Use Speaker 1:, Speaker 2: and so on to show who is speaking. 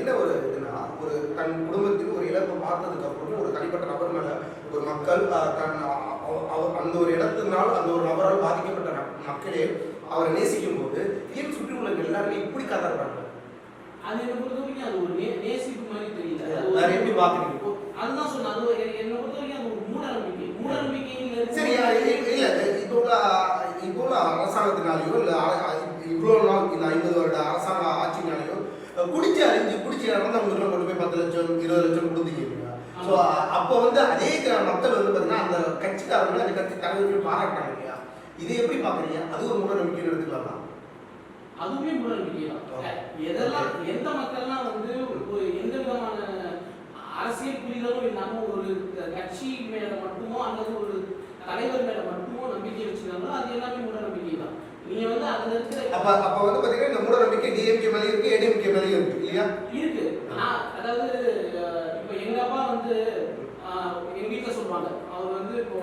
Speaker 1: என்ன ஒரு இதுனா, ஒரு தன் குடும்பத்தில் ஒரு இழப்பை பார்த்ததுக்கு அப்புறம் ஒரு தனிப்பட்ட நபர் மேல ஒரு மக்கள் அந்த ஒரு இடத்தினால் அந்த ஒரு நபரால் பாதிக்கப்பட்ட மக்களே அவரை நேசிக்கும் போது ஏன் சுற்றி உள்ள எல்லாருமே இப்படி கதறாங்க?
Speaker 2: அது என்ன பொறுத்த வரைக்கும் அது ஒரு நேசிப்பு மாதிரி தெரியல.
Speaker 1: வேற எப்படி பாக்குறீங்க?
Speaker 2: அதுதான் சொன்னேன். அது என்ன பொறுத்த வரைக்கும் அது ஒரு மூட நம்பிக்கை.
Speaker 1: சரி, இல்ல இப்போ உள்ள அரசாங்கத்தினாலேயோ இல்ல இவ்வளவு நாள் இந்த 50 வருட அரசாங்க ஆட்சினாலேயோ குடிச்சு இறந்தவங்களுக்கு கொண்டு போய் 10 லட்சம் 20 லட்சம் கொடுத்தீங்க. ஸோ அப்போ அதே மக்கள் பார்த்தீங்கன்னா அந்த கட்சிக்காரங்க அந்த கட்சி தலைவர்கள் பாராட்டாங்க இல்லையா? இதை எப்படி பாக்குறீங்க? அது ஒரு மூட நம்பிக்கைன்னு எடுத்துக்கலாம்.
Speaker 2: அதுவுமே மூட நம்பிக்கை தான். எதெல்லாம் எந்த மக்கள்லாம் ஒரு எந்த விதமான அரசியல் புரிதலும் இல்லாம ஒரு கட்சி மேல மட்டுமோ அல்லது ஒரு தலைவர் மேல மட்டுமோ நம்பிக்கை வச்சிருக்காங்களோ அது எல்லாமே மூட நம்பிக்கை தான். நீங்க அதுல இருக்கிற
Speaker 1: அப்ப பாத்தீங்கன்னா இந்த மூட நம்பிக்கை டிஎம்கே மேலயும் இருக்கு, ஏடிஎம்கே மேலயும் இருக்கு இல்லையா?
Speaker 2: இருக்கு. அதாவது இப்ப எங்க அப்பா எங்க வீட்டுல சொல்லுவாங்க, அவர் இப்போ